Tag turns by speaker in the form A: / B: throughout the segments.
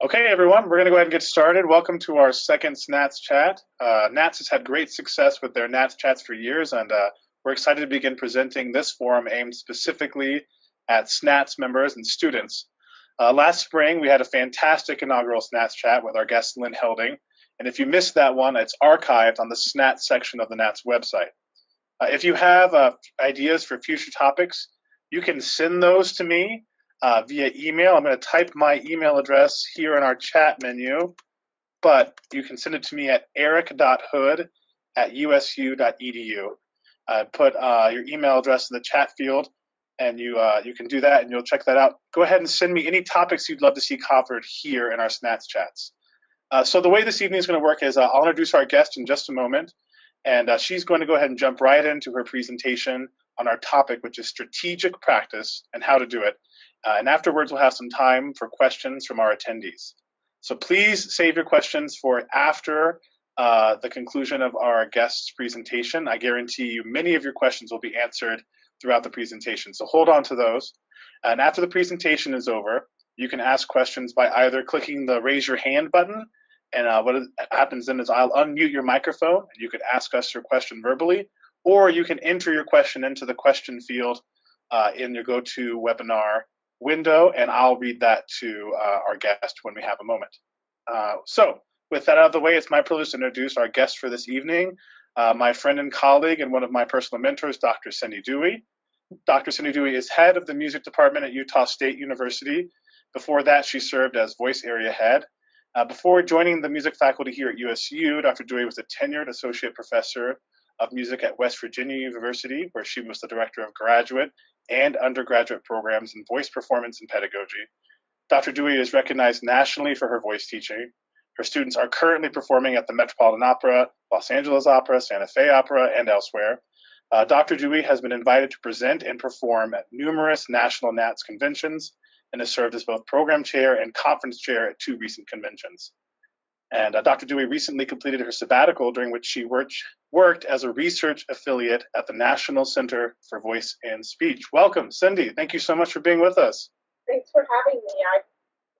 A: Okay, everyone, we're going to go ahead and get started. Welcome to our second SNATS chat. NATS has had great success with their NATS chats for years, and we're excited to begin presenting this forum aimed specifically at SNATS members and students. Last spring, we had a fantastic inaugural SNATS chat with our guest, Lynn Helding, and if you missed that one, it's archived on the SNATS section of the NATS website. If you have ideas for future topics, you can send those to me via email. I'm going to type my email address here in our chat menu, but you can send it to me at errik.hood@usu.edu. Put your email address in the chat field, and you can do that, and you'll check that out. Go ahead and send me any topics you'd love to see covered here in our SNATS chats. So the way this evening is going to work is I'll introduce our guest in just a moment, and she's going to go ahead and jump right into her presentation on our topic, which is strategic practice and how to do it. And afterwards, we'll have some time for questions from our attendees. So please save your questions for after the conclusion of our guest's presentation. I guarantee you many of your questions will be answered throughout the presentation. So hold on to those. And after the presentation is over, you can ask questions by either clicking the raise your hand button. And what happens then is I'll unmute your microphone and you can ask us your question verbally, or you can enter your question into the question field in your GoToWebinar window, and I'll read that to our guest when we have a moment. So with that out of the way, it's my privilege to introduce our guest for this evening, my friend and colleague and one of my personal mentors, Dr. Cindy Dewey. Dr. Cindy Dewey is head of the music department at Utah State University. Before that, she served as voice area head. Before joining the music faculty here at USU, Dr. Dewey was a tenured associate professor of music at West Virginia University, where she was the director of graduate and undergraduate programs in voice performance and pedagogy. Dr. Dewey is recognized nationally for her voice teaching. Her students are currently performing at the Metropolitan Opera, Los Angeles Opera, Santa Fe Opera, and elsewhere. Dr. Dewey has been invited to present and perform at numerous national NATS conventions and has served as both program chair and conference chair at 2 recent conventions. And Dr. Dewey recently completed her sabbatical, during which she worked as a research affiliate at the National Center for Voice and Speech. Welcome, Cindy. Thank you so much for being with us.
B: Thanks for having me. I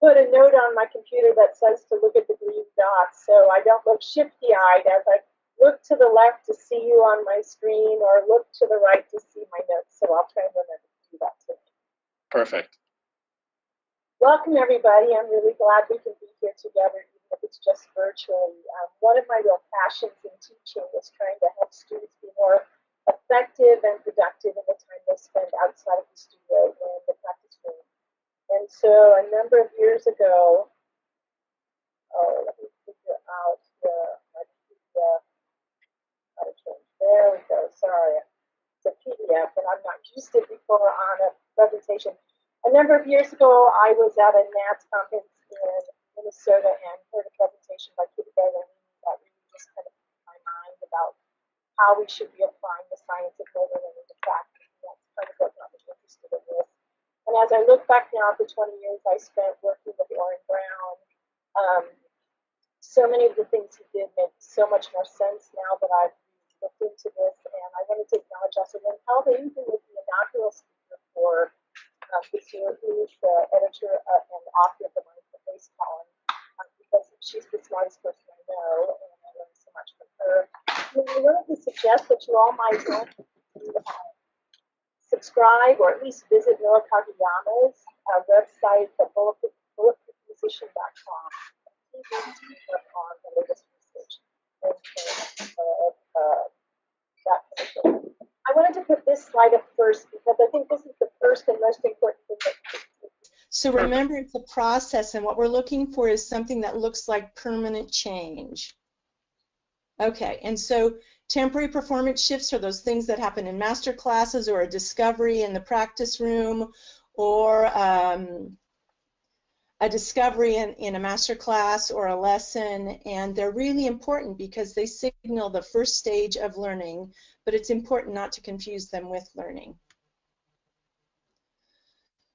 B: put a note on my computer that says to look at the green dots so I don't look shifty-eyed as I look to the left to see you on my screen or look to the right to see my notes. So I'll try and remember to do that today.
A: Perfect.
B: Welcome, everybody. I'm really glad we can be here together, even if it's just virtually. One of my real passions in teaching is trying to help students be more effective and productive in the time they spend outside of the studio and the practice room. And so a number of years ago, let me figure out how to change. There we go. Sorry. It's a PDF, and I've not used it before on a presentation. A number of years ago, I was at a NATS conference in Minnesota and heard a presentation by Kitty Bailey that really just kind of blew my mind about how we should be applying the science of motor learning to practice. And that's kind of what got me interested in this. And as I look back now at the 20 years I spent working with Orrin Brown, so many of the things he did make so much more sense now that I've looked into this. And I wanted to acknowledge also Lynn Helding, who was the inaugural speaker for this year, who is the editor and author of the Mindful Face column, because she's the smartest person I know, and I learned so much from her. And I wanted to suggest that you all might subscribe or at least visit Noah Kageyama's website at bulletproofmusician.com. He needs to work on the latest research and that kind of thing. I wanted to put this slide up first because I think this is the first and most important thing.
C: So remember, it's a process, and what we're looking for is something that looks like permanent change. Okay, and so temporary performance shifts are those things that happen in master classes or a discovery in the practice room or a discovery in a master class or a lesson, and they're really important because they signal the first stage of learning, but it's important not to confuse them with learning.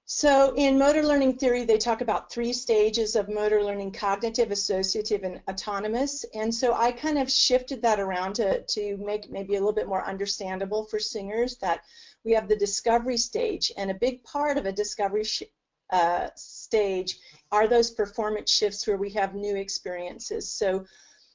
C: So in motor learning theory, they talk about 3 stages of motor learning: cognitive, associative, and autonomous. And so I kind of shifted that around to make maybe a little bit more understandable for singers, that we have the discovery stage, and a big part of a discovery stage are those performance shifts where we have new experiences. So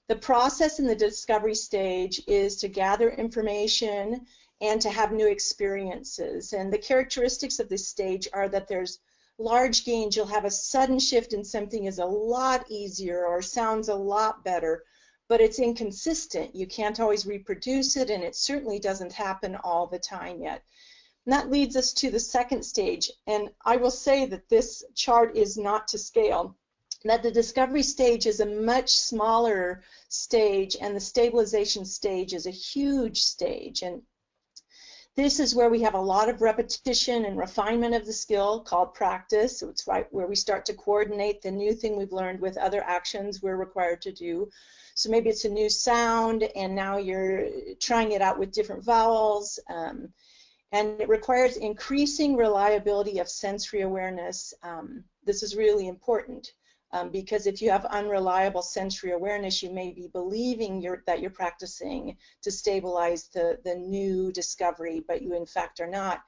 C: the process in the discovery stage is to gather information and to have new experiences. And the characteristics of this stage are that there's large gains. You'll have a sudden shift and something is a lot easier or sounds a lot better, but it's inconsistent. You can't always reproduce it, and it certainly doesn't happen all the time yet. And that leads us to the second stage. And I will say that this chart is not to scale, that the discovery stage is a much smaller stage, and the stabilization stage is a huge stage. And this is where we have a lot of repetition and refinement of the skill, called practice. So it's right where we start to coordinate the new thing we've learned with other actions we're required to do. So maybe it's a new sound, and now you're trying it out with different vowels. And it requires increasing reliability of sensory awareness. This is really important because if you have unreliable sensory awareness, you may be believing that you're practicing to stabilize the new discovery, but you in fact are not.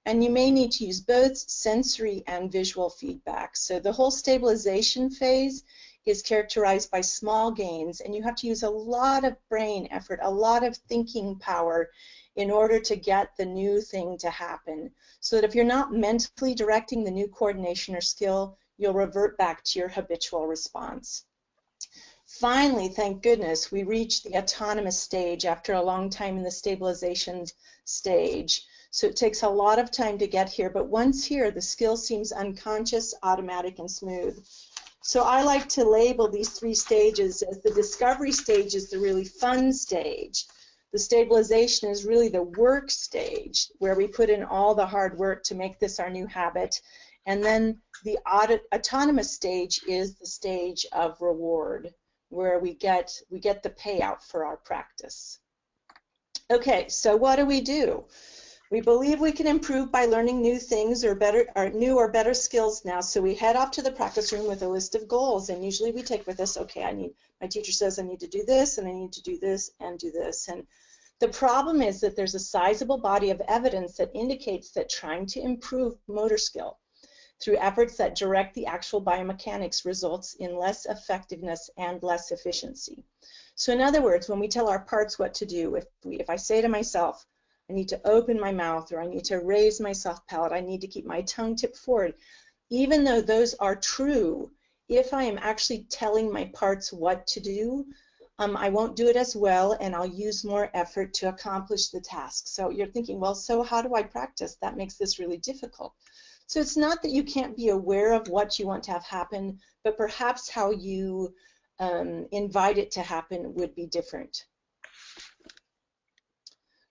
C: And you may need to use both sensory and visual feedback. So the whole stabilization phase is characterized by small gains, and you have to use a lot of brain effort, a lot of thinking power in order to get the new thing to happen. So that if you're not mentally directing the new coordination or skill, you'll revert back to your habitual response. Finally, thank goodness, we reach the autonomous stage after a long time in the stabilization stage. So it takes a lot of time to get here, but once here, the skill seems unconscious, automatic, and smooth. So I like to label these three stages as the discovery stage is the really fun stage. The stabilization is really the work stage, where we put in all the hard work to make this our new habit. And then the autonomous stage is the stage of reward, where we get the payout for our practice. Okay, so what do? We believe we can improve by learning new things or new or better skills now. So we head off to the practice room with a list of goals, and usually we take with us, okay, my teacher says I need to do this, and I need to do this, and do this. And the problem is that there's a sizable body of evidence that indicates that trying to improve motor skill through efforts that direct the actual biomechanics results in less effectiveness and less efficiency. So in other words, when we tell our parts what to do, if I say to myself, I need to open my mouth, or I need to raise my soft palate, I need to keep my tongue tipped forward, even though those are true, if I am actually telling my parts what to do, I won't do it as well, and I'll use more effort to accomplish the task. So you're thinking, well, so how do I practice? That makes this really difficult. So it's not that you can't be aware of what you want to have happen, but perhaps how you invite it to happen would be different.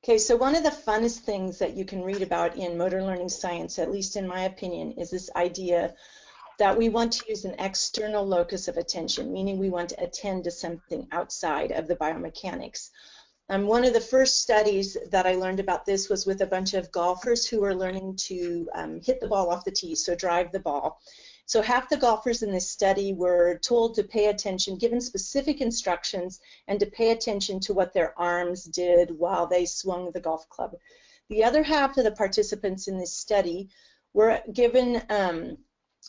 C: Okay, so one of the funnest things that you can read about in motor learning science, at least in my opinion, is this idea that we want to use an external locus of attention, meaning we want to attend to something outside of the biomechanics. One of the first studies that I learned about this was with a bunch of golfers who were learning to hit the ball off the tee, so drive the ball. So half the golfers in this study were told to pay attention, given specific instructions, and to pay attention to what their arms did while they swung the golf club. The other half of the participants in this study were given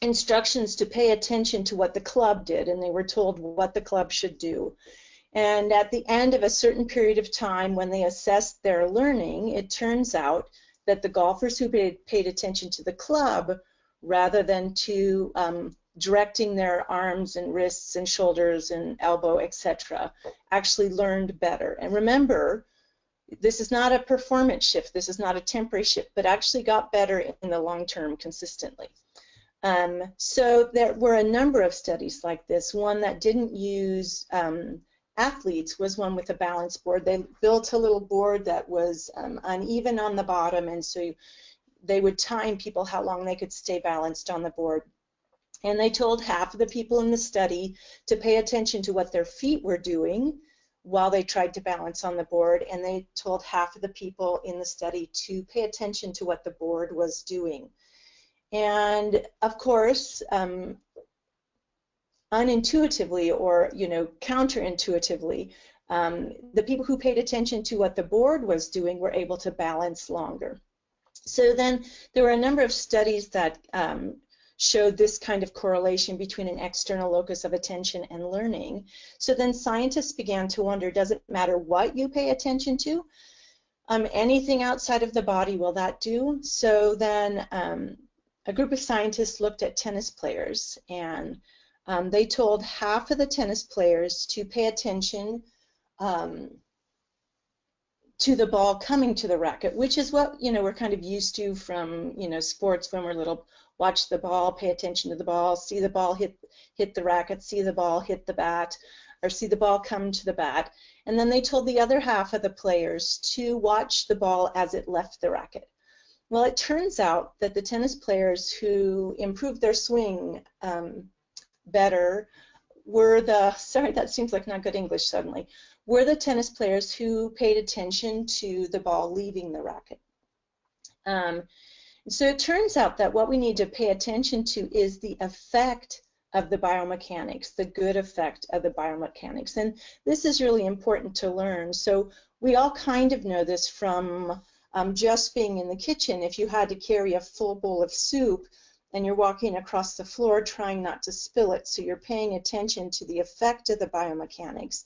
C: instructions to pay attention to what the club did, and they were told what the club should do. And at the end of a certain period of time, when they assessed their learning, it turns out that the golfers who paid attention to the club rather than to directing their arms and wrists and shoulders and elbow, etc., actually learned better. And remember, this is not a performance shift, this is not a temporary shift, but actually got better in the long term consistently. So there were a number of studies like this. One that didn't use athletes was one with a balance board. They built a little board that was uneven on the bottom, and so they would time people how long they could stay balanced on the board. And they told half of the people in the study to pay attention to what their feet were doing while they tried to balance on the board, and they told half of the people in the study to pay attention to what the board was doing. And of course, unintuitively or counterintuitively, the people who paid attention to what the board was doing were able to balance longer. So then there were a number of studies that showed this kind of correlation between an external locus of attention and learning. So then scientists began to wonder, does it matter what you pay attention to? Anything outside of the body, will that do? So then a group of scientists looked at tennis players, and they told half of the tennis players to pay attention to the ball coming to the racket, which is what, you know, we're kind of used to from, you know, sports when we're little. Watch the ball, pay attention to the ball, see the ball hit the racket, see the ball hit the bat, or see the ball come to the bat. And then they told the other half of the players to watch the ball as it left the racket. Well, it turns out that the tennis players who improved their swing better were the, sorry, that seems like not good English suddenly, were the tennis players who paid attention to the ball leaving the racket. So it turns out that what we need to pay attention to is the effect of the biomechanics, the good effect of the biomechanics. And this is really important to learn. So we all kind of know this from just being in the kitchen. If you had to carry a full bowl of soup and you're walking across the floor trying not to spill it, so you're paying attention to the effect of the biomechanics.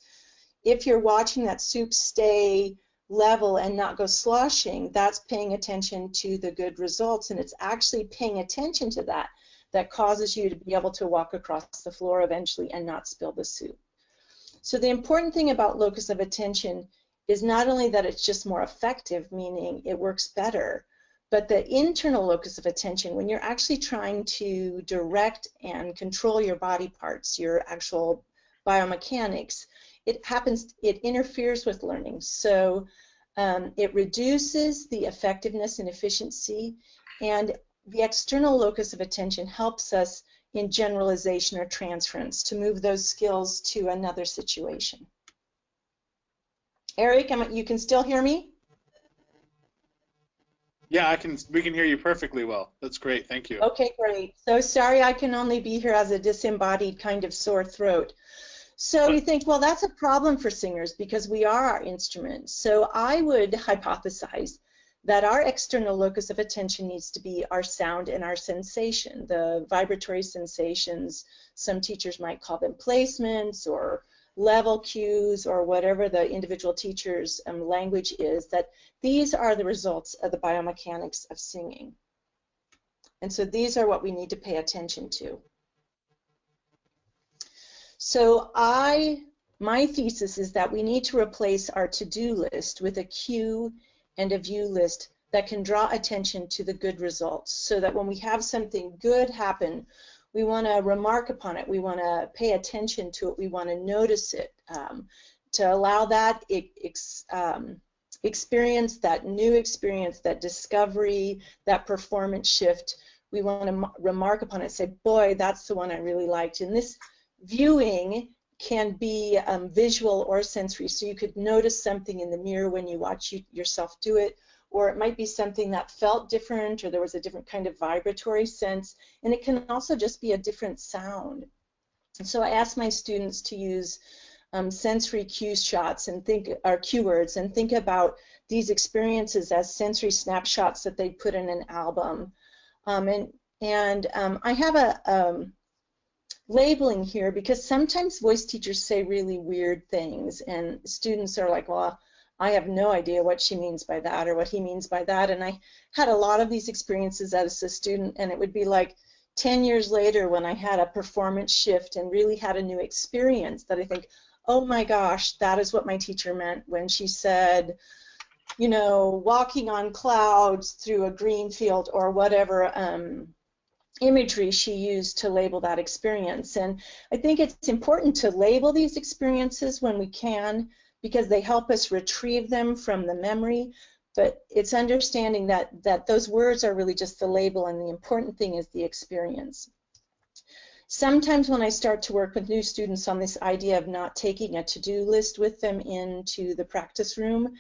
C: If you're watching that soup stay level and not go sloshing, that's paying attention to the good results, and it's actually paying attention to that that causes you to be able to walk across the floor eventually and not spill the soup. So the important thing about locus of attention is not only that it's just more effective, meaning it works better, but the internal locus of attention, when you're actually trying to direct and control your body parts, your actual biomechanics, it interferes with learning. So it reduces the effectiveness and efficiency, and the external locus of attention helps us in generalization or transference to move those skills to another situation. Errik, you can still hear me?
A: Yeah, we can hear you perfectly well. That's great. Thank you.
C: Okay, great. So sorry I can only be here as a disembodied kind of sore throat. So you think, well, that's a problem for singers because we are our instrument. So I would hypothesize that our external locus of attention needs to be our sound and our sensation, the vibratory sensations. Some teachers might call them placements or level cues or whatever the individual teacher's language is, that these are the results of the biomechanics of singing. And so these are what we need to pay attention to. So my thesis is that we need to replace our to-do list with a cue and a view list that can draw attention to the good results, so that when we have something good happen, we want to remark upon it, we want to pay attention to it, we want to notice it, to allow that experience, that new experience, that discovery, that performance shift, we want to remark upon it, say, boy, that's the one I really liked. And this viewing can be visual or sensory, so you could notice something in the mirror when you watch yourself do it, or it might be something that felt different, or there was a different kind of vibratory sense, and it can also just be a different sound. And so I asked my students to use sensory cue shots and cue words and think about these experiences as sensory snapshots that they put in an album. I have a labeling here because sometimes voice teachers say really weird things and students are like, well, I have no idea what she means by that or what he means by that. And I had a lot of these experiences as a student, and it would be like 10 years later when I had a performance shift and really had a new experience that I think, oh my gosh, that is what my teacher meant when she said, you know, walking on clouds through a green field, or whatever imagery she used to label that experience. And I think it's important to label these experiences when we can, because they help us retrieve them from the memory, but it's understanding that those words are really just the label, and the important thing is the experience. Sometimes when I start to work with new students on this idea of not taking a to-do list with them into the practice room,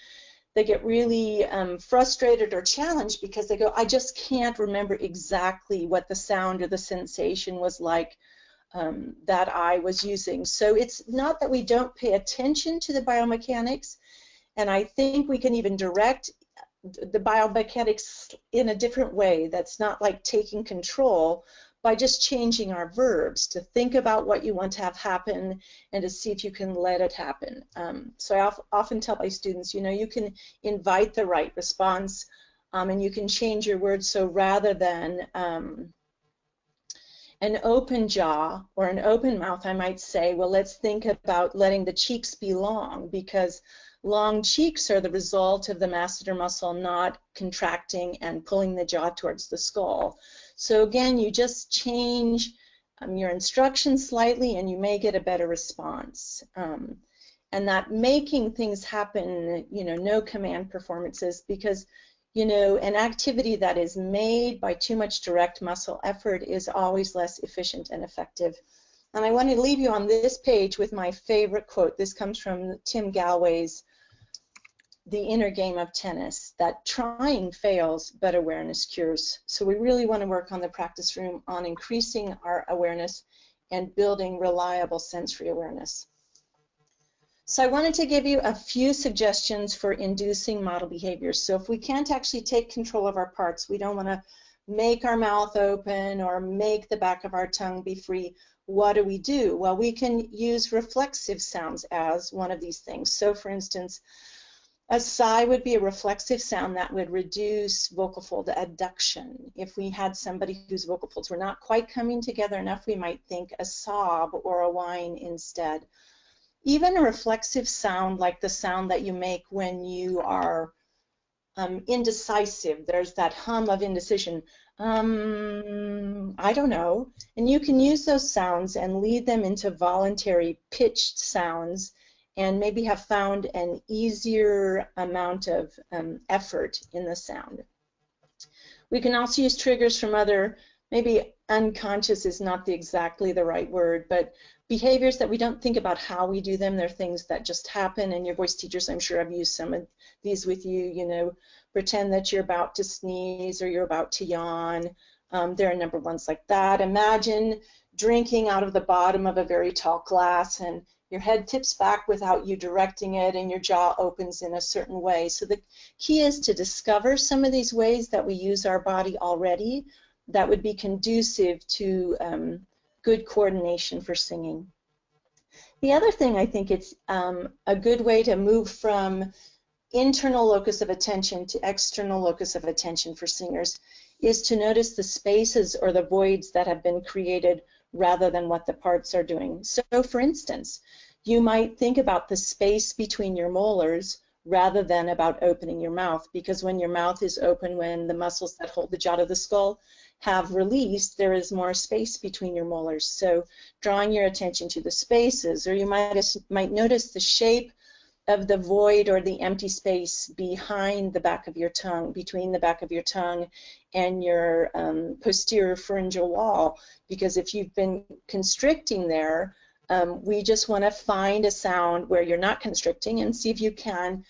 C: they get really frustrated or challenged because they go, I just can't remember exactly what the sound or the sensation was like that I was using. So it's not that we don't pay attention to the biomechanics, and I think we can even direct the biomechanics in a different way that's not like taking control, by just changing our verbs to think about what you want to have happen and to see if you can let it happen. So I often tell my students, you know, you can invite the right response, and you can change your words. So rather than an open jaw or an open mouth, I might say, well, let's think about letting the cheeks be long, because long cheeks are the result of the masseter muscle not contracting and pulling the jaw towards the skull. So again, you just change your instructions slightly and you may get a better response. And that making things happen, you know, no command performances, because, you know, an activity that is made by too much direct muscle effort is always less efficient and effective. And I want to leave you on this page with my favorite quote. This comes from Tim Gallwey's The Inner Game of Tennis, that trying fails, but awareness cures. So we really want to work on the practice room on increasing our awareness and building reliable sensory awareness. So I wanted to give you a few suggestions for inducing model behaviors. So if we can't actually take control of our parts, we don't want to make our mouth open or make the back of our tongue be free, what do? Well, we can use reflexive sounds as one of these things. So for instance, a sigh would be a reflexive sound that would reduce vocal fold adduction. If we had somebody whose vocal folds were not quite coming together enough, we might think a sob or a whine instead. Even a reflexive sound like the sound that you make when you are indecisive. There's that hum of indecision. I don't know. And you can use those sounds and lead them into voluntary pitched sounds and maybe have found an easier amount of effort in the sound. We can also use triggers from other, maybe unconscious is not exactly the right word, but behaviors that we don't think about how we do them. They're things that just happen, and your voice teachers, I'm sure, have used some of these with you. You know, pretend that you're about to sneeze or you're about to yawn. There are a number of ones like that. Imagine drinking out of the bottom of a very tall glass and your head tips back without you directing it and your jaw opens in a certain way. So the key is to discover some of these ways that we use our body already that would be conducive to good coordination for singing. The other thing, I think it's a good way to move from internal locus of attention to external locus of attention for singers is to notice the spaces or the voids that have been created rather than what the parts are doing. So for instance, you might think about the space between your molars rather than about opening your mouth, because when your mouth is open, when the muscles that hold the jaw to the skull have released, there is more space between your molars. So drawing your attention to the spaces, or you might notice the shape of the void or the empty space behind the back of your tongue, between the back of your tongue and your posterior pharyngeal wall, because if you've been constricting there, we just want to find a sound where you're not constricting and see if you can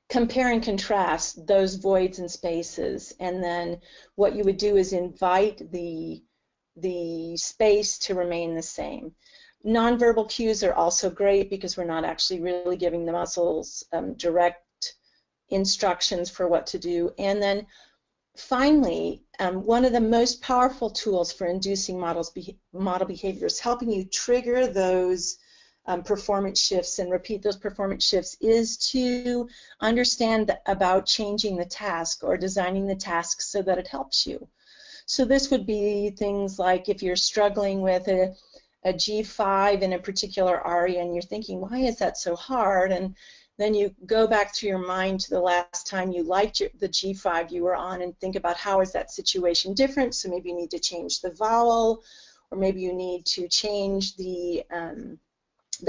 C: compare and contrast those voids and spaces. And then what you would do is invite the space to remain the same. Nonverbal cues are also great because we're not actually really giving the muscles direct instructions for what to do. And then finally, one of the most powerful tools for inducing model behaviors, helping you trigger those performance shifts and repeat those performance shifts, is to understand about changing the task or designing the task so that it helps you. So this would be things like if you're struggling with a G5 in a particular aria and you're thinking, why is that so hard? And then you go back through your mind to the last time you liked the G5 you were on and think about how is that situation different. So maybe you need to change the vowel, or maybe you need to change the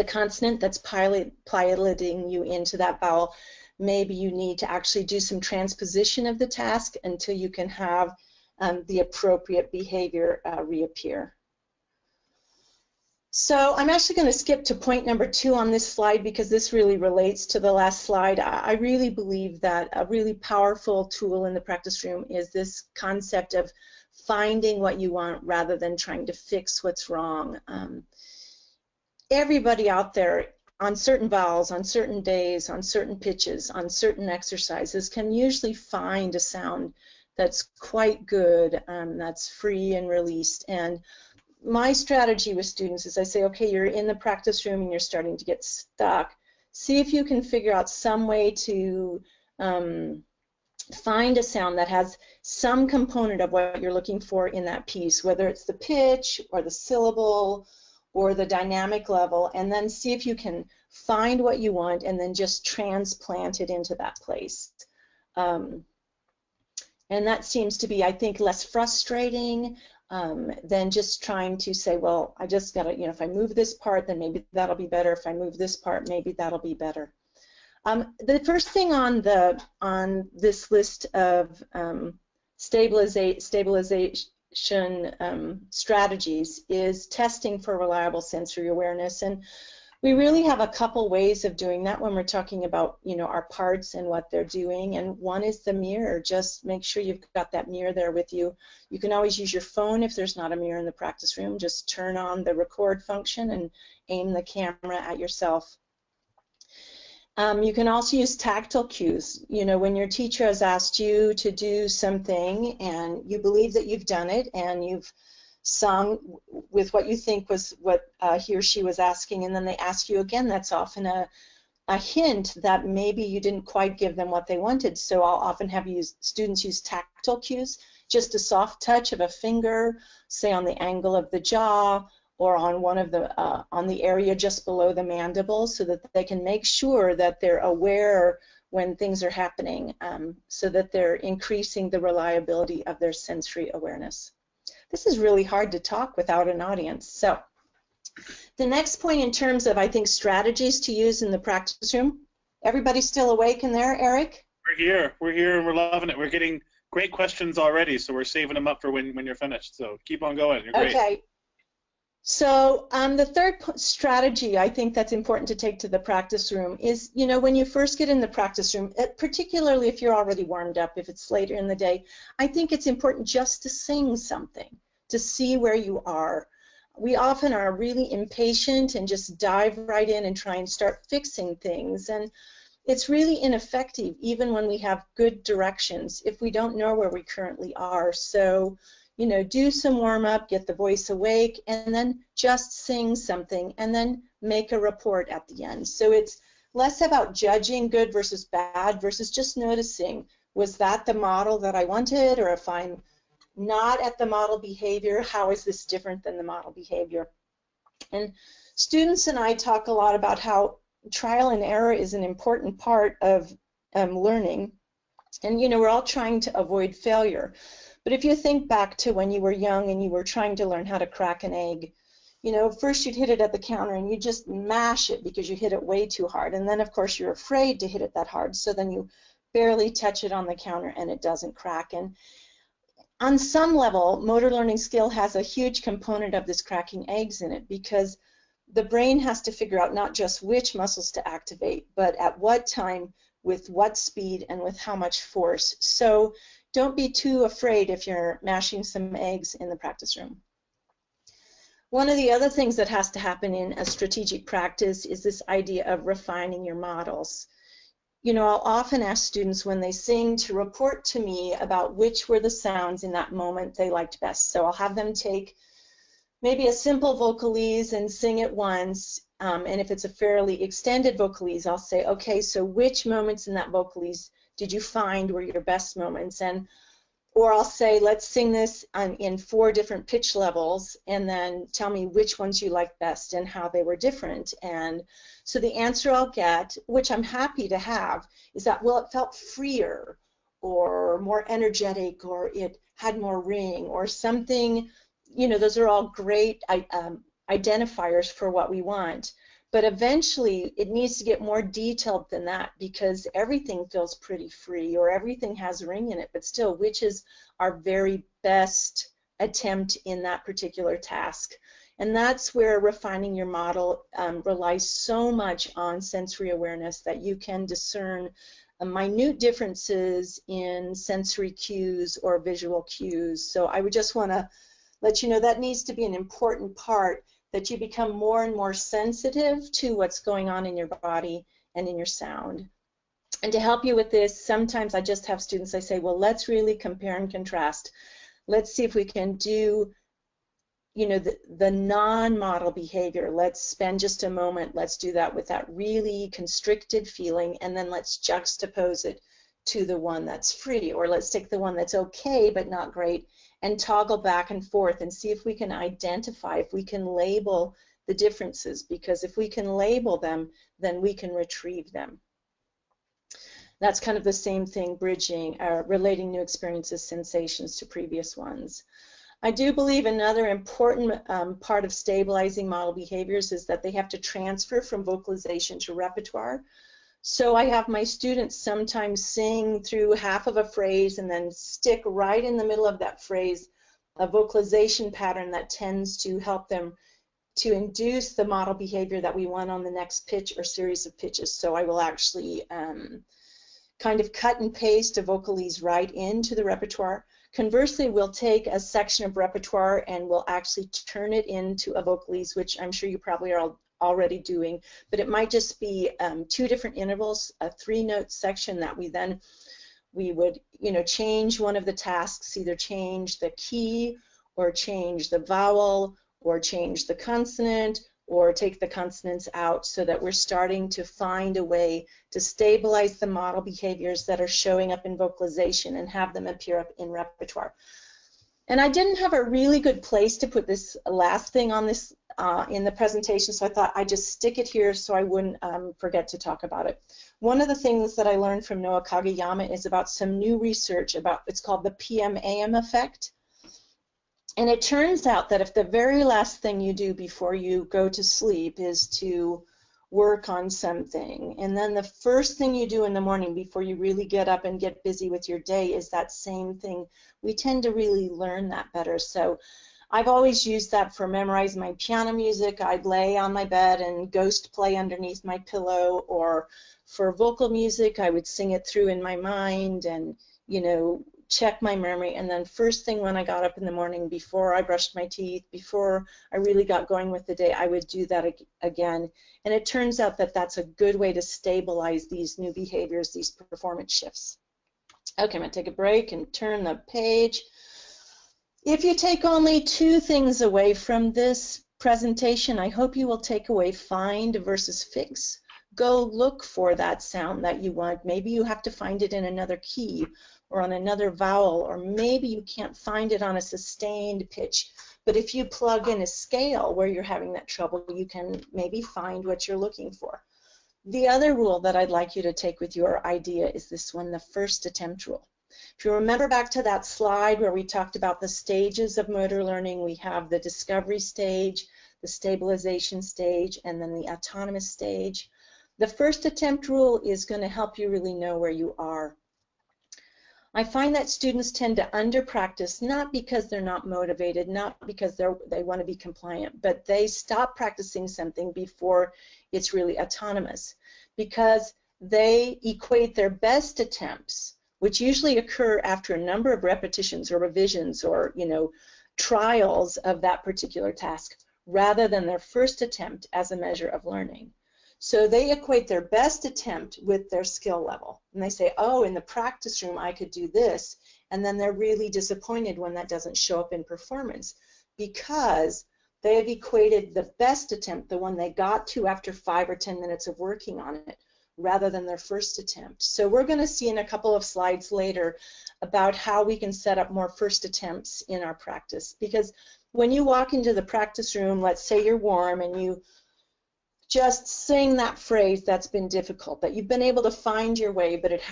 C: consonant that's piloting you into that vowel. Maybe you need to actually do some transposition of the task until you can have the appropriate behavior reappear. So I'm actually going to skip to point number 2 on this slide because this really relates to the last slide. I really believe that a really powerful tool in the practice room is this concept of finding what you want rather than trying to fix what's wrong. Everybody out there on certain vowels, on certain days, on certain pitches, on certain exercises can usually find a sound that's quite good, that's free and released. And my strategy with students is I say, okay, you're in the practice room and you're starting to get stuck. See if you can figure out some way to find a sound that has some component of what you're looking for in that piece, whether it's the pitch or the syllable or the dynamic level, and then see if you can find what you want and then just transplant it into that place. And that seems to be, I think, less frustrating than just trying to say, well, I just got to, you know, if I move this part, then maybe that'll be better. If I move this part, maybe that'll be better. The first thing on this list of stabilization strategies is testing for reliable sensory awareness, and we really have a couple ways of doing that when we're talking about, you know, our parts and what they're doing. And one is the mirror. Just make sure you've got that mirror there with you. You can always use your phone if there's not a mirror in the practice room. Just turn on the record function and aim the camera at yourself. You can also use tactile cues. You know, when your teacher has asked you to do something and you believe that you've done it and you've sung with what you think was what he or she was asking, and then they ask you again, that's often a hint that maybe you didn't quite give them what they wanted. So I'll often have students use tactile cues, just a soft touch of a finger, say on the angle of the jaw, or on one of the on the area just below the mandible, so that they can make sure that they're aware when things are happening, so that they're increasing the reliability of their sensory awareness. This is really hard to talk without an audience. So the next point in terms of, I think, strategies to use in the practice room. Everybody still awake in there, Errik?
A: We're here, and we're loving it. We're getting great questions already, so we're saving them up for when you're finished. So keep on going. You're great.
C: Okay. So the third strategy I think that's important to take to the practice room is, you know, when you first get in the practice room, particularly if you're already warmed up, if it's later in the day, I think it's important just to sing something, to see where you are. We often are really impatient and just dive right in and try and start fixing things, and it's really ineffective even when we have good directions if we don't know where we currently are. So, you know, do some warm-up, get the voice awake, and then just sing something, and then make a report at the end. So it's less about judging good versus bad versus just noticing, was that the model that I wanted, or if I'm not at the model behavior, how is this different than the model behavior? And students and I talk a lot about how trial and error is an important part of learning. And, you know, we're all trying to avoid failure. But if you think back to when you were young and you were trying to learn how to crack an egg, you know, first you'd hit it at the counter and you just mash it because you hit it way too hard. And then, of course, you're afraid to hit it that hard. So then you barely touch it on the counter and it doesn't crack. And on some level, motor learning skill has a huge component of this cracking eggs in it, because the brain has to figure out not just which muscles to activate, but at what time, with what speed, and with how much force. So don't be too afraid if you're mashing some eggs in the practice room. One of the other things that has to happen in a strategic practice is this idea of refining your models. You know, I'll often ask students when they sing to report to me about which were the sounds in that moment they liked best. So I'll have them take maybe a simple vocalese and sing it once, and if it's a fairly extended vocalese, I'll say, okay, so which moments in that vocalese did you find were your best moments? And or I'll say, let's sing this in 4 different pitch levels, and then tell me which ones you liked best and how they were different. And so the answer I'll get, which I'm happy to have, is that, well, it felt freer or more energetic, or it had more ring or something. You know, those are all great identifiers for what we want. But eventually, it needs to get more detailed than that, because everything feels pretty free or everything has a ring in it, but still, which is our very best attempt in that particular task? And that's where refining your model relies so much on sensory awareness, that you can discern minute differences in sensory cues or visual cues. So I would just want to let you know that needs to be an important part, that you become more and more sensitive to what's going on in your body and in your sound. And to help you with this, sometimes I just have students, I say, well, let's really compare and contrast. Let's see if we can do, you know, the non-model behavior. Let's spend just a moment, let's do that with that really constricted feeling, and then let's juxtapose it to the one that's free, or let's take the one that's okay but not great and toggle back and forth and see if we can identify, if we can label the differences, because if we can label them, then we can retrieve them. That's kind of the same thing, bridging, relating new experiences, sensations to previous ones. I do believe another important part of stabilizing model behaviors is that they have to transfer from vocalization to repertoire. So I have my students sometimes sing through half of a phrase and then stick right in the middle of that phrase a vocalization pattern that tends to help them to induce the model behavior that we want on the next pitch or series of pitches. So I will actually kind of cut and paste a vocalese right into the repertoire. Conversely, we'll take a section of repertoire and we'll actually turn it into a vocalese, which I'm sure you probably are already doing, but it might just be 2 different intervals, a 3-note section that we would, you know, change one of the tasks, either change the key or change the vowel or change the consonant or take the consonants out, so that we're starting to find a way to stabilize the model behaviors that are showing up in vocalization and have them appear up in repertoire. And I didn't have a really good place to put this last thing on this in the presentation, so I thought I'd just stick it here so I wouldn't forget to talk about it. One of the things that I learned from Noah Kageyama is about some new research about, it's called the PM-AM effect. And it turns out that if the very last thing you do before you go to sleep is to work on something, and then the first thing you do in the morning before you really get up and get busy with your day is that same thing, we tend to really learn that better. So I've always used that for memorizing my piano music. I'd lay on my bed and ghost play underneath my pillow, or for vocal music, I would sing it through in my mind and, you know, check my memory, and then first thing when I got up in the morning, before I brushed my teeth, before I really got going with the day, I would do that again. And it turns out that that's a good way to stabilize these new behaviors, these performance shifts. Okay, I'm going to take a break and turn the page. If you take only 2 things away from this presentation, I hope you will take away find versus fix. Go look for that sound that you want. Maybe you have to find it in another key or on another vowel, or maybe you can't find it on a sustained pitch. But if you plug in a scale where you're having that trouble, you can maybe find what you're looking for. The other rule that I'd like you to take with your idea is this one, the first attempt rule. If you remember back to that slide where we talked about the stages of motor learning, we have the discovery stage, the stabilization stage, and then the autonomous stage. The first attempt rule is going to help you really know where you are. I find that students tend to under-practice, not because they're not motivated, not because they want to be compliant, but they stop practicing something before it's really autonomous, because they equate their best attempts, which usually occur after a number of repetitions or revisions or, you know, trials of that particular task, rather than their first attempt as a measure of learning. So they equate their best attempt with their skill level. And they say, oh, in the practice room I could do this. And then they're really disappointed when that doesn't show up in performance, because they have equated the best attempt, the one they got to after 5 or 10 minutes of working on it, rather than their first attempt. So we're going to see in a couple of slides later about how we can set up more first attempts in our practice. Because when you walk into the practice room, let's say you're warm and you just sing that phrase that's been difficult, that you've been able to find your way, but it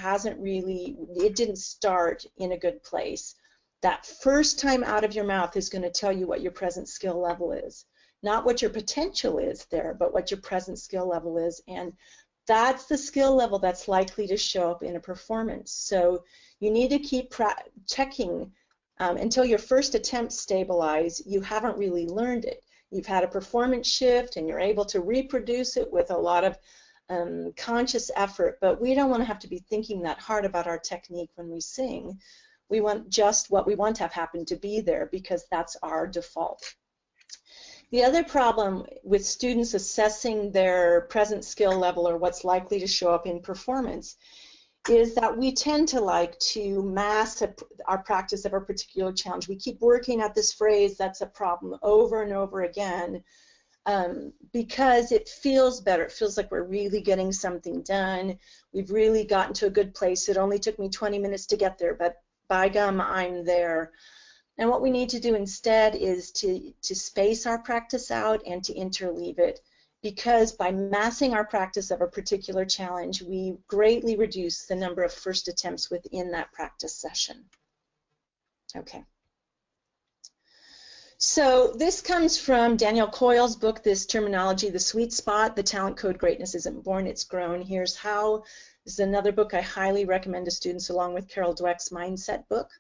C: didn't start in a good place. That first time out of your mouth is going to tell you what your present skill level is. Not what your potential is there, but what your present skill level is. And that's the skill level that's likely to show up in a performance. So you need to keep checking until your first attempt stabilize. You haven't really learned it. You've had a performance shift and you're able to reproduce it with a lot of conscious effort, but we don't want to have to be thinking that hard about our technique when we sing. We want just what we want to have happen to be there, because that's our default. The other problem with students assessing their present skill level or what's likely to show up in performance is that we tend to like to mask our practice of a particular challenge. We keep working at this phrase, that's a problem, over and over again, because it feels better. It feels like we're really getting something done. We've really gotten to a good place. It only took me 20 minutes to get there, but by gum, I'm there. And what we need to do instead is to space our practice out and to interleave it, because by massing our practice of a particular challenge, we greatly reduce the number of first attempts within that practice session. Okay. So this comes from Daniel Coyle's book, this terminology, The Sweet Spot, The Talent Code, Greatness Isn't Born, It's Grown. Here's How. This is another book I highly recommend to students, along with Carol Dweck's Mindset book.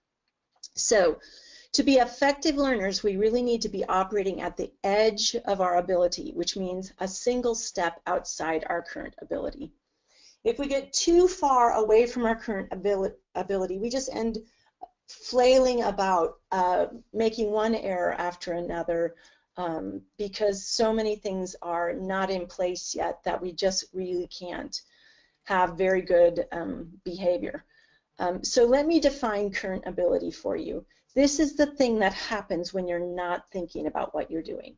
C: So to be effective learners, we really need to be operating at the edge of our ability, which means a single step outside our current ability. If we get too far away from our current ability, we just end flailing about, making one error after another, because so many things are not in place yet that we just really can't have very good behavior. So let me define current ability for you. This is the thing that happens when you're not thinking about what you're doing.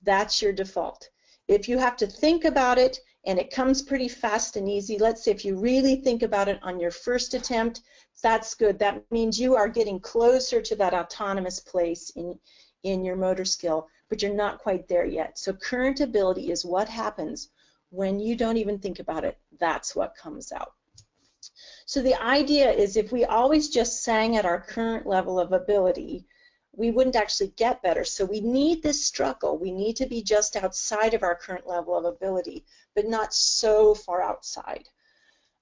C: That's your default. If you have to think about it and it comes pretty fast and easy, let's say if you really think about it on your first attempt, that's good. That means you are getting closer to that autonomous place in your motor skill, but you're not quite there yet. So current ability is what happens when you don't even think about it. That's what comes out. So the idea is if we always just sang at our current level of ability, we wouldn't actually get better. So we need this struggle. We need to be just outside of our current level of ability, but not so far outside.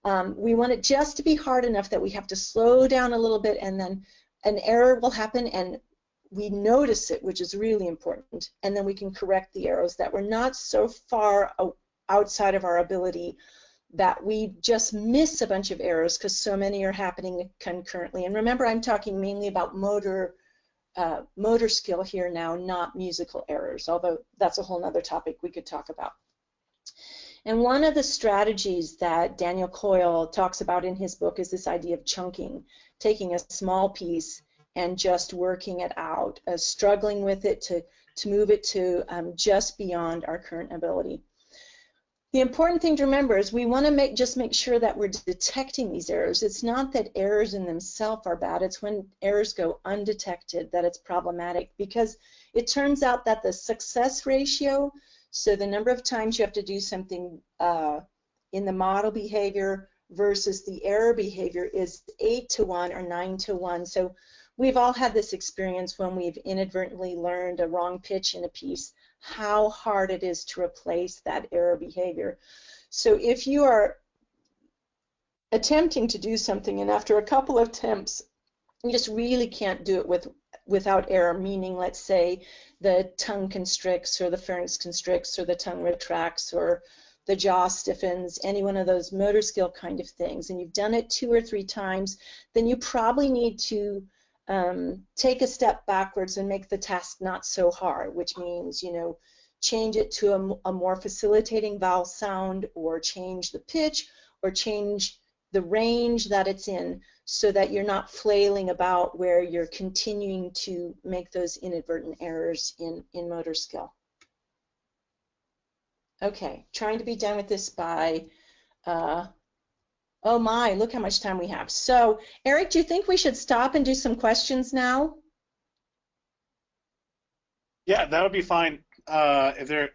C: We want it just to be hard enough that we have to slow down a little bit, and then an error will happen and we notice it, which is really important, and then we can correct the errors, that we're not so far outside of our ability that we just miss a bunch of errors because so many are happening concurrently. And remember, I'm talking mainly about motor skill here now, not musical errors, although that's a whole other topic we could talk about. And one of the strategies that Daniel Coyle talks about in his book is this idea of chunking, taking a small piece and just working it out, struggling with it to move it to just beyond our current ability. The important thing to remember is we want to just make sure that we're detecting these errors. It's not that errors in themselves are bad. It's when errors go undetected that it's problematic, because it turns out that the success ratio, so the number of times you have to do something in the model behavior versus the error behavior, is 8 to 1 or 9 to 1. So we've all had this experience when we've inadvertently learned a wrong pitch in a piece, how hard it is to replace that error behavior. So if you are attempting to do something and after a couple of attempts you just really can't do it without error, meaning let's say the tongue constricts or the pharynx constricts or the tongue retracts or the jaw stiffens, any one of those motor skill kind of things, and you've done it 2 or 3 times, then you probably need to take a step backwards and make the task not so hard, which means, you know, change it to a more facilitating vowel sound, or change the pitch, or change the range that it's in, so that you're not flailing about where you're continuing to make those inadvertent errors in motor skill. Okay, trying to be done with this by oh my, look how much time we have. So, Errik, do you think we should stop and do some questions now?
A: Yeah, that would be fine. If there,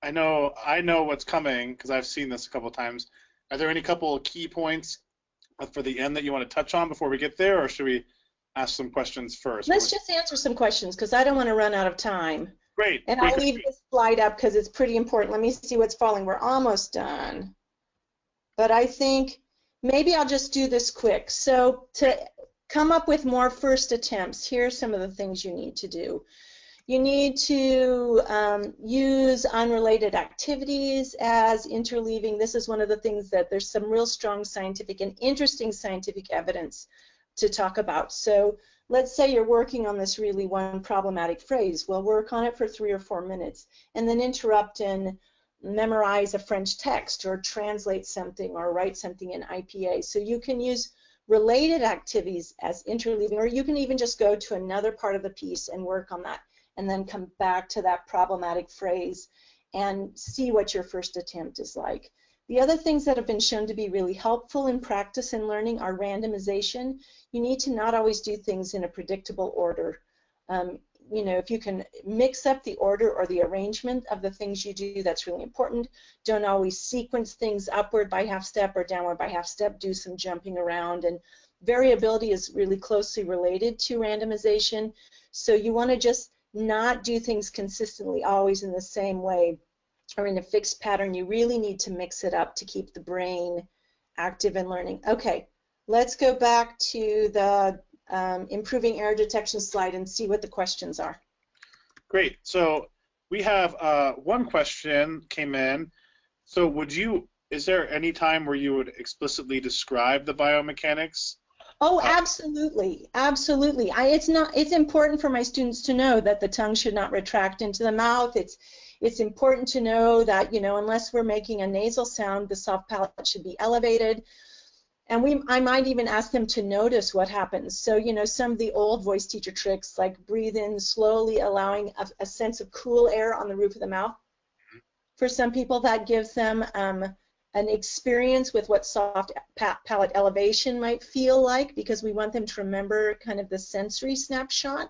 A: I know what's coming because I've seen this a couple of times. Are there any couple of key points for the end that you want to touch on before we get there, or should we ask some questions first?
C: Let's just answer some questions because I don't want to run out of time.
A: Great.
C: And I'll leave this slide up because it's pretty important. Let me see what's falling. We're almost done. But I think maybe I'll just do this quick. So to come up with more first attempts, here are some of the things you need to do. You need to use unrelated activities as interleaving. This is one of the things that there's some real strong scientific and interesting scientific evidence to talk about. So let's say you're working on this really one problematic phrase. Well, work on it for 3 or 4 minutes and then interrupt and memorize a French text or translate something or write something in IPA. So you can use related activities as interleaving, or you can even just go to another part of the piece and work on that and then come back to that problematic phrase and see what your first attempt is like. The other things that have been shown to be really helpful in practice and learning are randomization. You need to not always do things in a predictable order. You know, if you can mix up the order or the arrangement of the things you do, that's really important. Don't always sequence things upward by half step or downward by half step. Do some jumping around, and variability is really closely related to randomization. So you want to just not do things consistently, always in the same way or in a fixed pattern. You really need to mix it up to keep the brain active and learning. Okay, let's go back to the improving error detection slide and see what the questions are.
A: Great. So we have one question came in. So is there any time where you would explicitly describe the biomechanics?
C: Oh, absolutely, absolutely. It's important for my students to know that the tongue should not retract into the mouth. It's important to know that, you know, unless we're making a nasal sound, the soft palate should be elevated. And I might even ask them to notice what happens. So, you know, some of the old voice teacher tricks, like breathe in slowly, allowing a sense of cool air on the roof of the mouth. For some people, that gives them an experience with what soft palate elevation might feel like, because we want them to remember kind of the sensory snapshot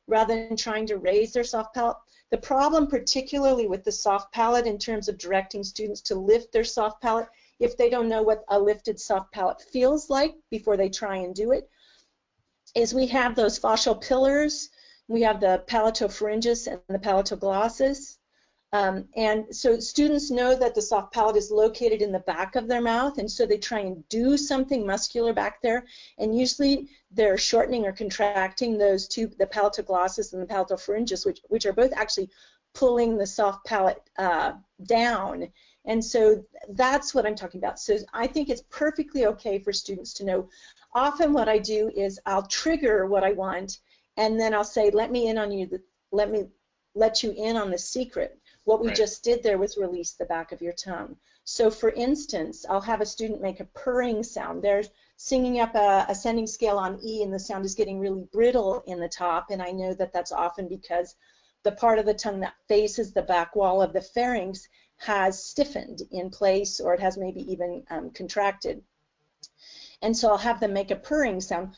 C: rather than trying to raise their soft palate. The problem particularly with the soft palate in terms of directing students to lift their soft palate, if they don't know what a lifted soft palate feels like before they try and do it, is we have those fascial pillars, we have the palatopharyngeus and the palatoglossus, and so students know that the soft palate is located in the back of their mouth, and so they try and do something muscular back there, and usually they're shortening or contracting those two, the palatoglossus and the palatopharyngeus, which are both actually pulling the soft palate down. And so that's what I'm talking about. So I think it's perfectly okay for students to know. Often what I do is I'll trigger what I want, and then I'll say, let me let you in on the secret. What we just did there was release the back of your tongue. So for instance, I'll have a student make a purring sound. They're singing up a ascending scale on E, and the sound is getting really brittle in the top, and I know that that's often because the part of the tongue that faces the back wall of the pharynx has stiffened in place, or it has maybe even contracted. And so I'll have them make a purring sound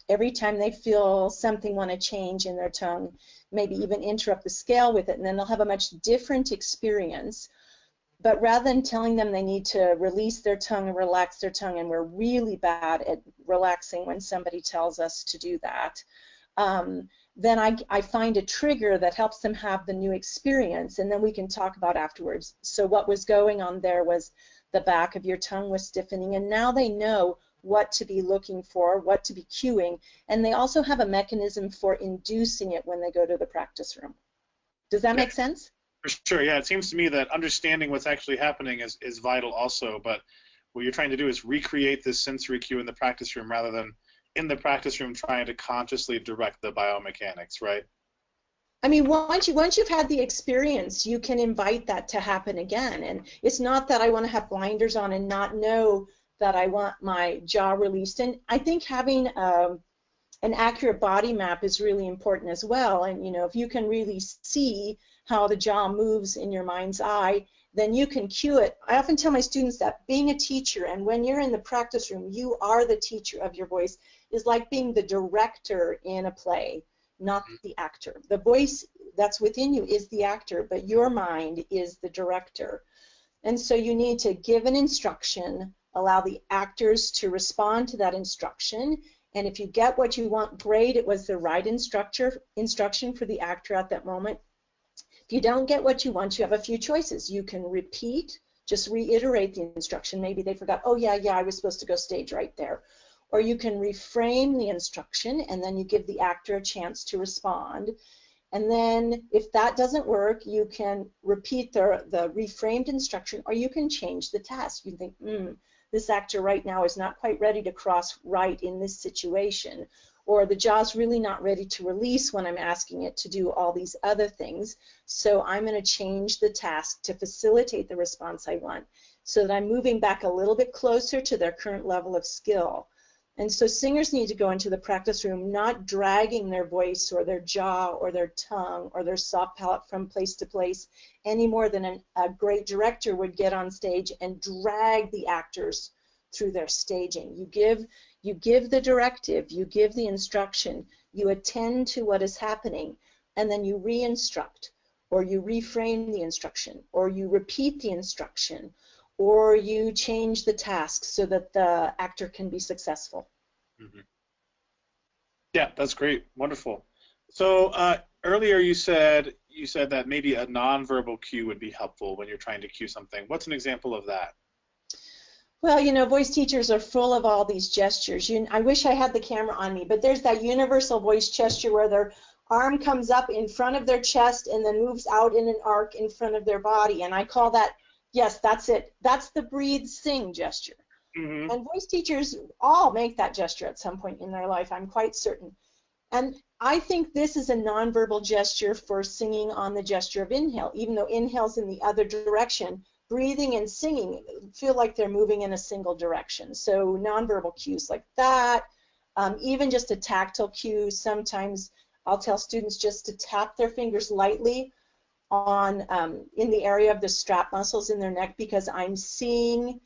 C: every time they feel something want to change in their tongue, maybe even interrupt the scale with it, and then they'll have a much different experience. But rather than telling them they need to release their tongue and relax their tongue, and we're really bad at relaxing when somebody tells us to do that, then I find a trigger that helps them have the new experience, and then we can talk about afterwards. So what was going on there was the back of your tongue was stiffening, and now they know what to be looking for, what to be cueing, and they also have a mechanism for inducing it when they go to the practice room. Does that make sense?
A: For sure, yeah. It seems to me that understanding what's actually happening is vital also, but what you're trying to do is recreate this sensory cue in the practice room rather than in the practice room trying to consciously direct the biomechanics, right?
C: I mean, once you've had the experience, you can invite that to happen again. And it's not that I want to have blinders on and not know that I want my jaw released. And I think having an accurate body map is really important as well. And, you know, if you can really see how the jaw moves in your mind's eye, then you can cue it. I often tell my students that being a teacher, and when you're in the practice room, you are the teacher of your voice, is like being the director in a play, not the actor. The voice that's within you is the actor, but your mind is the director. And so you need to give an instruction, allow the actors to respond to that instruction, and if you get what you want, great, it was the right instruction for the actor at that moment. If you don't get what you want, you have a few choices. You can repeat, just reiterate the instruction. Maybe they forgot, oh yeah, I was supposed to go stage right there. Or you can reframe the instruction, and then you give the actor a chance to respond. And then if that doesn't work, you can repeat the reframed instruction, or you can change the task. You can think, this actor right now is not quite ready to cross right in this situation. or the jaw's really not ready to release when I'm asking it to do all these other things. So I'm going to change the task to facilitate the response I want so that I'm moving back a little bit closer to their current level of skill. And so singers need to go into the practice room not dragging their voice or their jaw or their tongue or their soft palate from place to place any more than a great director would get on stage and drag the actors through their staging. You give the directive, you give the instruction, you attend to what is happening, and then you re-instruct, or you reframe the instruction, or you repeat the instruction, or you change the task so that the actor can be successful.
A: Mm-hmm. Yeah, that's great. Wonderful. So earlier you said that maybe a nonverbal cue would be helpful when you're trying to cue something. What's an example of that?
C: Well, you know, voice teachers are full of all these gestures. I wish I had the camera on me, but there's that universal voice gesture where their arm comes up in front of their chest and then moves out in an arc in front of their body, and I call that, yes, that's it. That's the breathe, sing gesture. Mm-hmm. And voice teachers all make that gesture at some point in their life, I'm quite certain. And I think this is a nonverbal gesture for singing on the gesture of inhale, even though inhale's in the other direction. Breathing and singing feel like they're moving in a single direction. So nonverbal cues like that, even just a tactile cue. Sometimes I'll tell students just to tap their fingers lightly on in the area of the strap muscles in their neck, because I'm seeing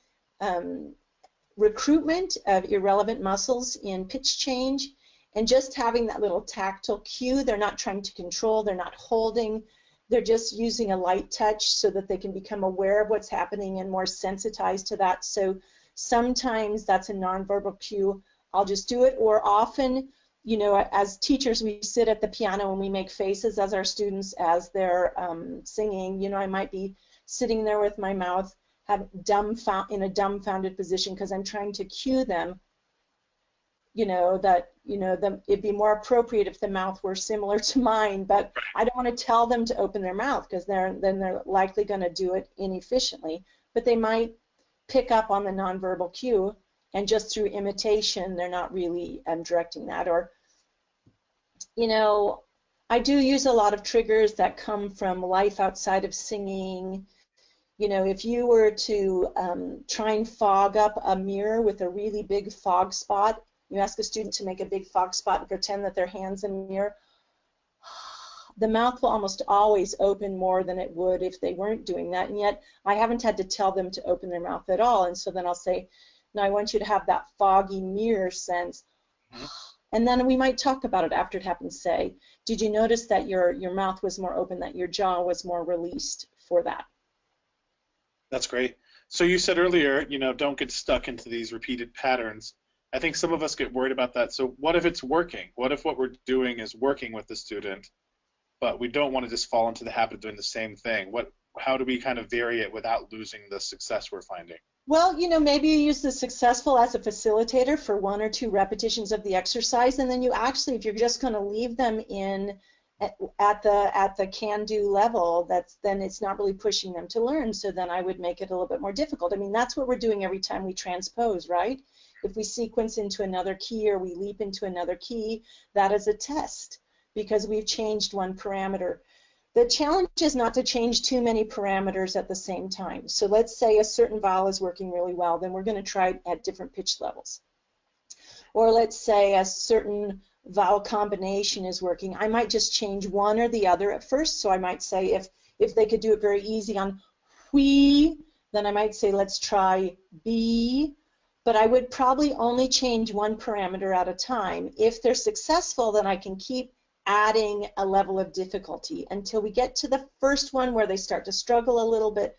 C: recruitment of irrelevant muscles in pitch change, and just having that little tactile cue. They're not trying to control, they're not holding, they're just using a light touch so that they can become aware of what's happening and more sensitized to that. So sometimes that's a nonverbal cue. I'll just do it, or often, you know, as teachers, we sit at the piano and we make faces as our students as they're singing. You know, I might be sitting there with my mouth in a dumbfounded position because I'm trying to cue them. You know, that, you know, it'd be more appropriate if the mouth were similar to mine, but I don't want to tell them to open their mouth, because then they're likely going to do it inefficiently. But they might pick up on the nonverbal cue, and just through imitation, they're not really directing that. Or, you know, I do use a lot of triggers that come from life outside of singing. You know, if you were to try and fog up a mirror with a really big fog spot, you ask a student to make a big fog spot and pretend that their hand's in a mirror, the mouth will almost always open more than it would if they weren't doing that. And yet I haven't had to tell them to open their mouth at all. And so then I'll say, now I want you to have that foggy mirror sense. And then we might talk about it after it happens. Say, did you notice that your mouth was more open, that your jaw was more released for that?
A: That's great. So you said earlier, you know, don't get stuck into these repeated patterns. I think some of us get worried about that. So what if it's working? What if what we're doing is working with the student, but we don't want to just fall into the habit of doing the same thing? How do we kind of vary it without losing the success we're finding?
C: Well, you know, maybe you use the successful as a facilitator for 1 or 2 repetitions of the exercise, and then you actually, if you're just going to leave them in at the can-do level, then it's not really pushing them to learn. So then I would make it a little bit more difficult. I mean, that's what we're doing every time we transpose, right? If we sequence into another key or we leap into another key, that is a test because we've changed one parameter. The challenge is not to change too many parameters at the same time. So let's say a certain vowel is working really well, then we're going to try it at different pitch levels. Or let's say a certain vowel combination is working. I might just change one or the other at first. So I might say if they could do it very easy on whee, then I might say let's try be. But I would probably only change one parameter at a time. If they're successful, then I can keep adding a level of difficulty until we get to the first one where they start to struggle a little bit.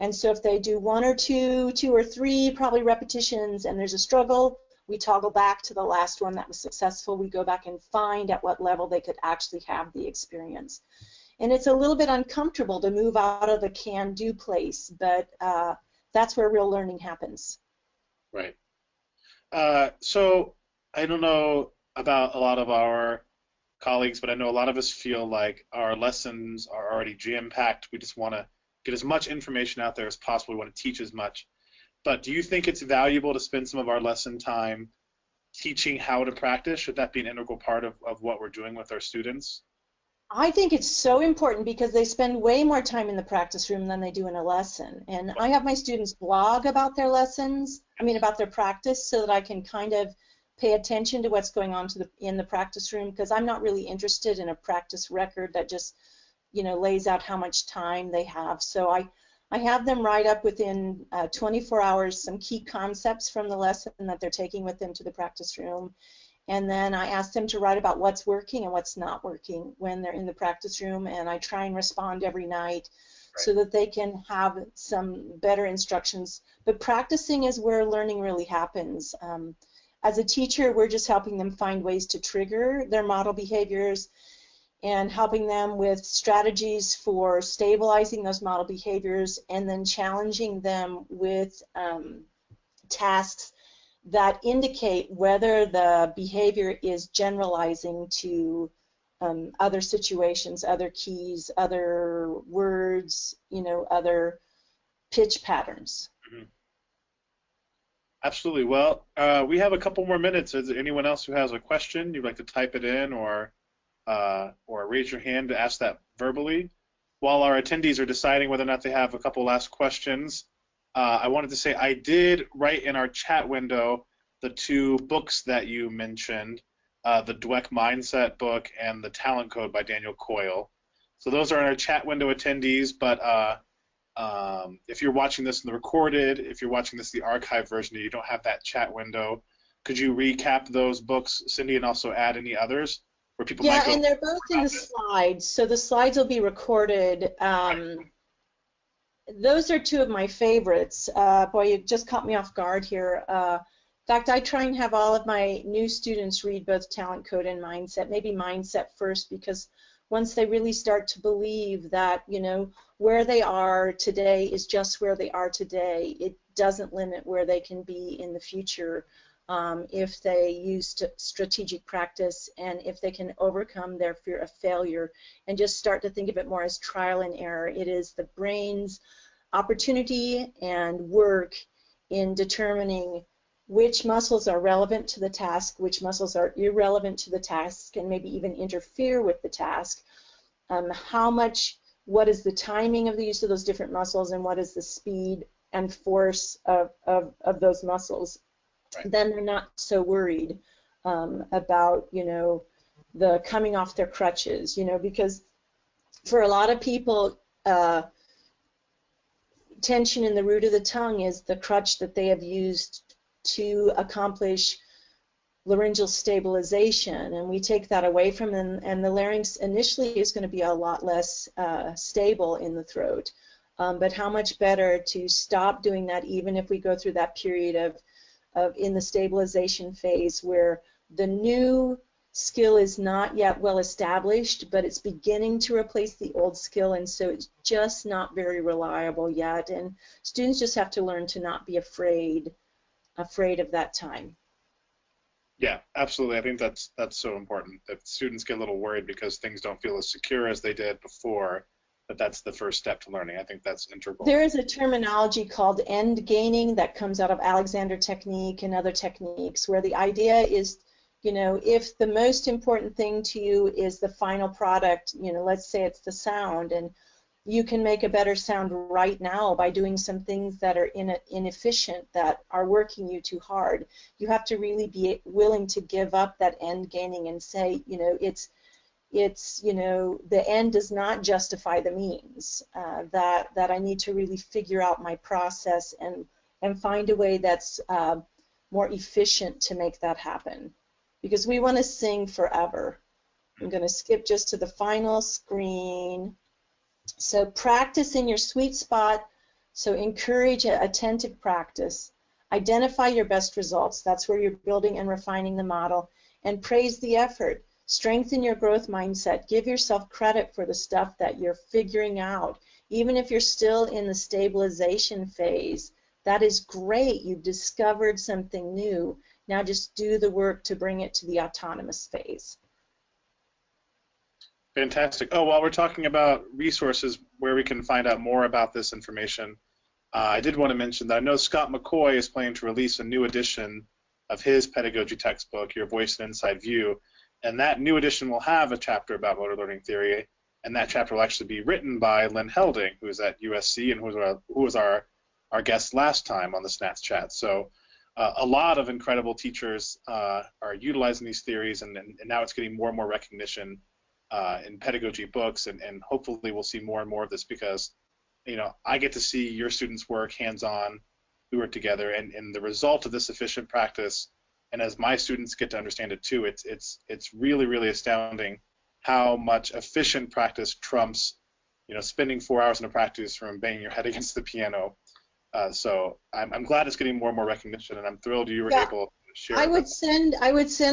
C: And so if they do 1 or 2 or 3 probably repetitions and there's a struggle, we toggle back to the last one that was successful. We go back and find at what level they could actually have the experience. And it's a little bit uncomfortable to move out of the can-do place, but that's where real learning happens.
A: Right. So I don't know about a lot of our colleagues, but I know a lot of us feel like our lessons are already jam-packed. We just want to get as much information out there as possible. We want to teach as much. But do you think it's valuable to spend some of our lesson time teaching how to practice? Should that be an integral part of what we're doing with our students?
C: I think it's so important because they spend way more time in the practice room than they do in a lesson. And I have my students blog about their lessons, about their practice, so that I can kind of pay attention to what's going on in the practice room, because I'm not really interested in a practice record that just, lays out how much time they have. So I have them write up within 24 hours some key concepts from the lesson that they're taking with them to the practice room. And then I ask them to write about what's working and what's not working when they're in the practice room, and I try and respond every night so that they can have some better instructions. But practicing is where learning really happens. As a teacher, we're just helping them find ways to trigger their model behaviors and helping them with strategies for stabilizing those model behaviors, and then challenging them with tasks that indicate whether the behavior is generalizing to other situations, other keys, other words, other pitch patterns.
A: Mm-hmm. Absolutely. Well, we have a couple more minutes. Is there anyone else who has a question you'd like to type it in, or raise your hand to ask that verbally? While our attendees are deciding whether or not they have a couple last questions, I wanted to say I did write in our chat window the two books that you mentioned, the Dweck Mindset book and the Talent Code by Daniel Coyle. So those are in our chat window, attendees, but if you're watching this in the recorded, if you're watching this in the archived version and you don't have that chat window, could you recap those books, Cindy, and also add any others where people might go?
C: And they're both in the slides, so the slides will be recorded. Those are two of my favorites. Boy, you just caught me off guard here. In fact, I try and have all of my new students read both Talent Code and Mindset, maybe Mindset first, because once they really start to believe that, where they are today is just where they are today, it doesn't limit where they can be in the future if they use strategic practice, and if they can overcome their fear of failure and just start to think of it more as trial and error. It is the brain's opportunity and work in determining which muscles are relevant to the task, which muscles are irrelevant to the task, and maybe even interfere with the task. What is the timing of the use of those different muscles, and what is the speed and force of those muscles? Right. Then they're not so worried about, the coming off their crutches, because for a lot of people, tension in the root of the tongue is the crutch that they have used to accomplish laryngeal stabilization, and we take that away from them, and the larynx initially is going to be a lot less stable in the throat. But how much better to stop doing that, even if we go through that period of in the stabilization phase where the new skill is not yet well established, but it's beginning to replace the old skill, and so it's just not very reliable yet, and students just have to learn to not be afraid of that time.
A: Yeah, absolutely. I think that's so important, that students get a little worried because things don't feel as secure as they did before, but that's the first step to learning. I think that's integral.
C: There is a terminology called end gaining that comes out of Alexander technique and other techniques, where the idea is, if the most important thing to you is the final product, let's say it's the sound, and you can make a better sound right now by doing some things that are inefficient, that are working you too hard. You have to really be willing to give up that end gaining and say, it's the end does not justify the means. That I need to really figure out my process and find a way that's more efficient to make that happen. Because we want to sing forever. I'm going to skip just to the final screen. So practice in your sweet spot. So encourage attentive practice. Identify your best results. That's where you're building and refining the model. And praise the effort. Strengthen your growth mindset. Give yourself credit for the stuff that you're figuring out. Even if you're still in the stabilization phase, that is great. You've discovered something new. Now just do the work to bring it to the autonomous phase.
A: Fantastic. Oh, while we're talking about resources where we can find out more about this information, I did want to mention that I know Scott McCoy is planning to release a new edition of his pedagogy textbook, Your Voice and Inside View. And that new edition will have a chapter about motor learning theory, and that chapter will actually be written by Lynn Helding, who is at USC and who was our guest last time on the SNATS chat. So a lot of incredible teachers are utilizing these theories, and now it's getting more and more recognition in pedagogy books, and hopefully we'll see more and more of this, because I get to see your students work hands-on, who are together, and the result of this efficient practice, and as my students get to understand it too, it's really, really astounding how much efficient practice trumps spending 4 hours in a practice room banging your head against the piano. So I'm glad it's getting more and more recognition, and I'm thrilled you were able to share.
C: I would send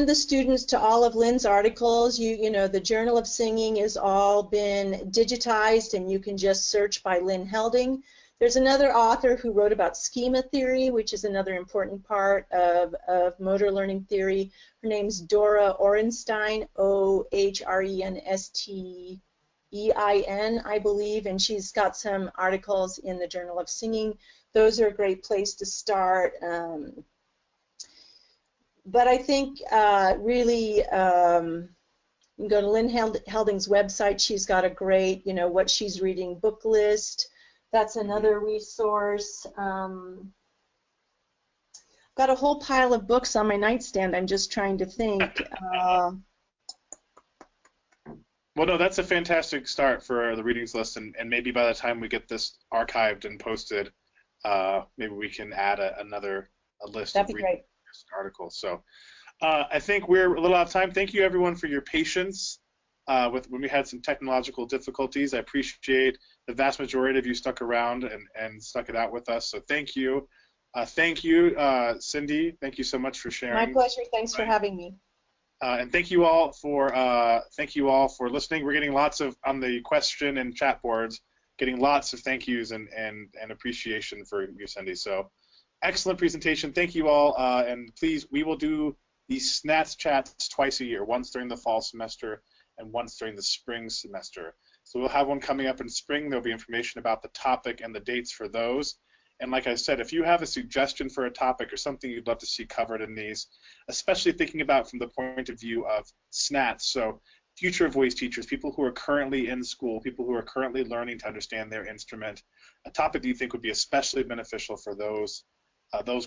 C: the students to all of Lynn's articles. The Journal of Singing has all been digitized, and you can just search by Lynn Helding. There's another author who wrote about schema theory, which is another important part of motor learning theory. Her name's Dora Orenstein, Orenstein, I believe, and she's got some articles in the Journal of Singing. Those are a great place to start. But I think really you can go to Lynn Helding's website. She's got a great, what she's reading book list. That's another resource. Got a whole pile of books on my nightstand. I'm just trying to think.
A: Well, no, that's a fantastic start for the readings list, and maybe by the time we get this archived and posted, maybe we can add a list
C: That'd
A: of
C: be great.
A: articles. So I think we're a little out of time. Thank you, everyone, for your patience when we had some technological difficulties. I appreciate the vast majority of you stuck around and stuck it out with us. So thank you. Thank you, Cindy. Thank you so much for sharing.
C: My pleasure. Thanks for having me.
A: And thank you all for listening. We're getting lots of, on the question and chat boards, getting lots of thank yous and appreciation for you, Cindy. So excellent presentation. Thank you all. And please, we will do these SNATS chats twice a year, once during the fall semester and once during the spring semester. So we'll have one coming up in spring. There'll be information about the topic and the dates for those. And like I said, if you have a suggestion for a topic or something you'd love to see covered in these, especially thinking about from the point of view of SNATS, so future voice teachers, people who are currently in school, people who are currently learning to understand their instrument, a topic that you think would be especially beneficial for those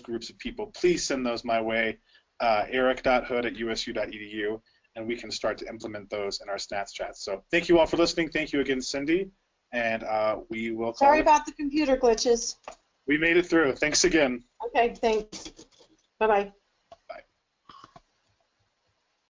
A: groups of people, please send those my way, errik.hood@usu.edu, and we can start to implement those in our SNATS chats. So thank you all for listening. Thank you again, Cindy, and we will call
C: Sorry about the computer glitches.
A: We made it through. Thanks again.
C: Okay, thanks. Bye-bye.